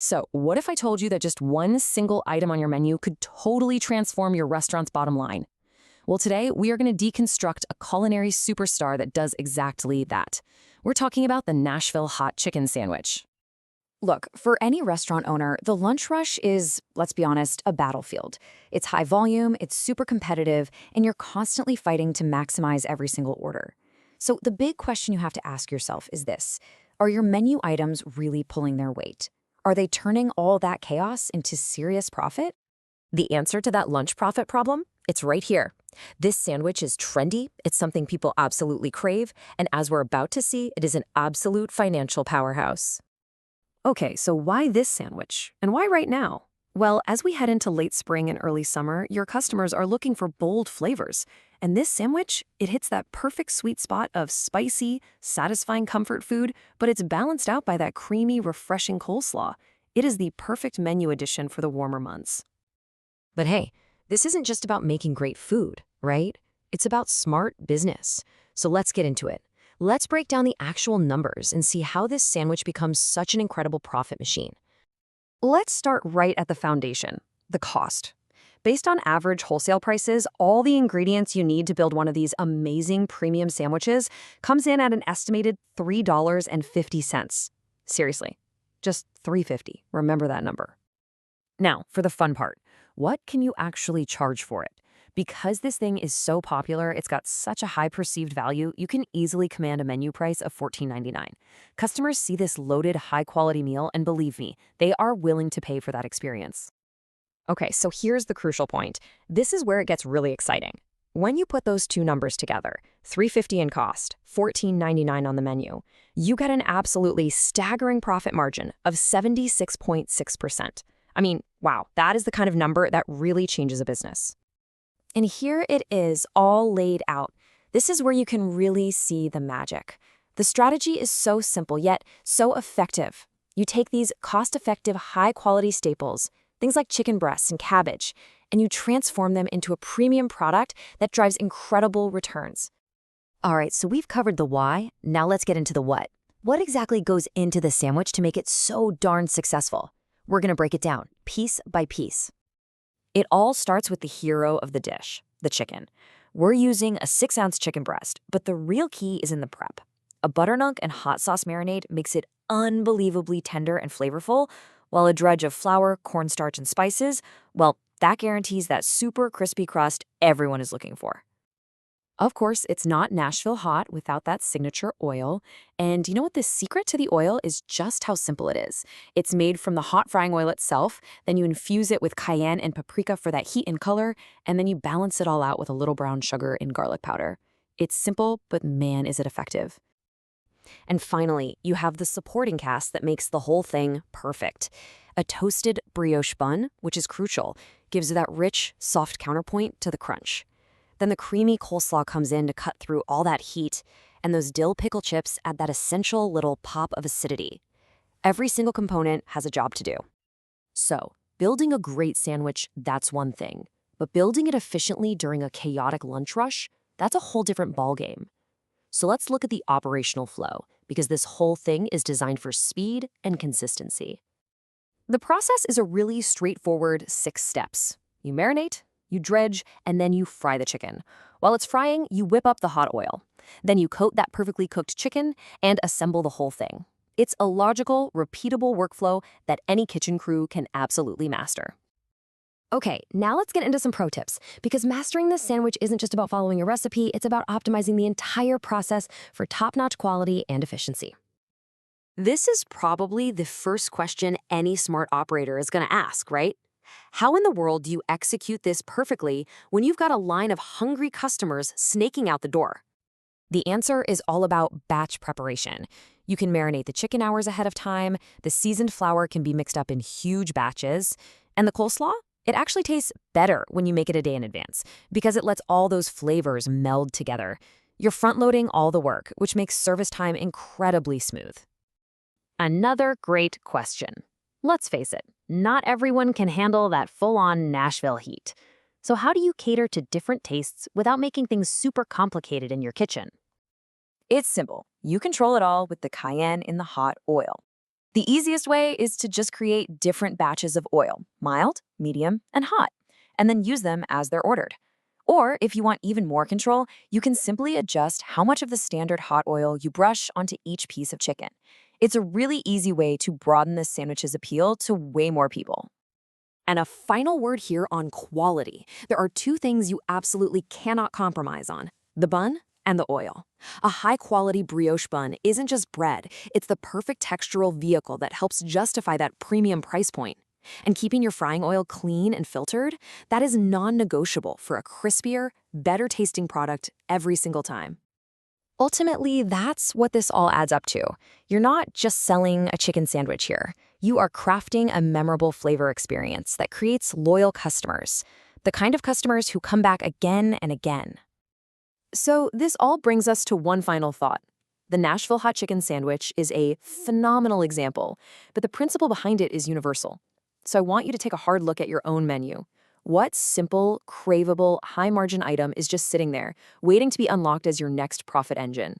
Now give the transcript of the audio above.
So, what if I told you that just one single item on your menu could totally transform your restaurant's bottom line? Well, today we are going to deconstruct a culinary superstar that does exactly that. We're talking about the Nashville Hot Chicken Sandwich. Look, for any restaurant owner, the lunch rush is, let's be honest, a battlefield. It's high volume, it's super competitive, and you're constantly fighting to maximize every single order. So the big question you have to ask yourself is this: are your menu items really pulling their weight? Are they turning all that chaos into serious profit? The answer to that lunch profit problem? It's right here. This sandwich is trendy, it's something people absolutely crave, and as we're about to see, it is an absolute financial powerhouse. Okay, so why this sandwich? And why right now? Well, as we head into late spring and early summer, your customers are looking for bold flavors. And this sandwich, it hits that perfect sweet spot of spicy, satisfying comfort food, but it's balanced out by that creamy, refreshing coleslaw. It is the perfect menu addition for the warmer months. But hey, this isn't just about making great food, right? It's about smart business. So let's get into it. Let's break down the actual numbers and see how this sandwich becomes such an incredible profit machine. Let's start right at the foundation, the cost. Based on average wholesale prices, all the ingredients you need to build one of these amazing premium sandwiches comes in at an estimated $3.50. Seriously, just $3.50. Remember that number. Now, for the fun part, what can you actually charge for it? Because this thing is so popular, it's got such a high perceived value, you can easily command a menu price of $14.99. Customers see this loaded, high-quality meal, and believe me, they are willing to pay for that experience. Okay, so here's the crucial point. This is where it gets really exciting. When you put those two numbers together, $3.50 in cost, $14.99 on the menu, you get an absolutely staggering profit margin of 76.6%. I mean, wow, that is the kind of number that really changes a business. And here it is, all laid out. This is where you can really see the magic. The strategy is so simple, yet so effective. You take these cost-effective, high-quality staples, things like chicken breasts and cabbage, and you transform them into a premium product that drives incredible returns. All right, so we've covered the why. Now let's get into the what. What exactly goes into the sandwich to make it so darn successful? We're going to break it down, piece by piece. It all starts with the hero of the dish, the chicken. We're using a 6-ounce chicken breast, but the real key is in the prep. A buttermilk and hot sauce marinade makes it unbelievably tender and flavorful, while a dredge of flour, cornstarch, and spices, well, that guarantees that super crispy crust everyone is looking for. Of course, it's not Nashville hot without that signature oil. And you know what? The secret to the oil is just how simple it is. It's made from the hot frying oil itself, then you infuse it with cayenne and paprika for that heat and color, and then you balance it all out with a little brown sugar and garlic powder. It's simple, but man, is it effective. And finally, you have the supporting cast that makes the whole thing perfect. A toasted brioche bun, which is crucial, gives that rich, soft counterpoint to the crunch. Then the creamy coleslaw comes in to cut through all that heat, and those dill pickle chips add that essential little pop of acidity. Every single component has a job to do. So, building a great sandwich, that's one thing. But building it efficiently during a chaotic lunch rush, that's a whole different ballgame. So let's look at the operational flow, because this whole thing is designed for speed and consistency. The process is a really straightforward 6 steps. You marinate, you dredge, and then you fry the chicken. While it's frying, you whip up the hot oil. Then you coat that perfectly cooked chicken and assemble the whole thing. It's a logical, repeatable workflow that any kitchen crew can absolutely master. Okay, now let's get into some pro tips, because mastering this sandwich isn't just about following a recipe, it's about optimizing the entire process for top-notch quality and efficiency. This is probably the first question any smart operator is going to ask, right? How in the world do you execute this perfectly when you've got a line of hungry customers snaking out the door? The answer is all about batch preparation. You can marinate the chicken hours ahead of time, the seasoned flour can be mixed up in huge batches, and the coleslaw? It actually tastes better when you make it a day in advance because it lets all those flavors meld together. You're front-loading all the work, which makes service time incredibly smooth. Another great question. Let's face it, not everyone can handle that full-on Nashville heat. So how do you cater to different tastes without making things super complicated in your kitchen? It's simple. You control it all with the cayenne in the hot oil. The easiest way is to just create different batches of oil, mild, medium, and hot, and then use them as they're ordered. Or if you want even more control, you can simply adjust how much of the standard hot oil you brush onto each piece of chicken. It's a really easy way to broaden this sandwich's appeal to way more people. And a final word here on quality. There are two things you absolutely cannot compromise on: the bun and the oil. A high-quality brioche bun isn't just bread, it's the perfect textural vehicle that helps justify that premium price point. And keeping your frying oil clean and filtered, that is non-negotiable for a crispier, better-tasting product every single time. Ultimately, that's what this all adds up to. You're not just selling a chicken sandwich here. You are crafting a memorable flavor experience that creates loyal customers, the kind of customers who come back again and again. So this all brings us to one final thought. The Nashville Hot Chicken Sandwich is a phenomenal example, but the principle behind it is universal. So I want you to take a hard look at your own menu. What simple, craveable, high-margin item is just sitting there, waiting to be unlocked as your next profit engine?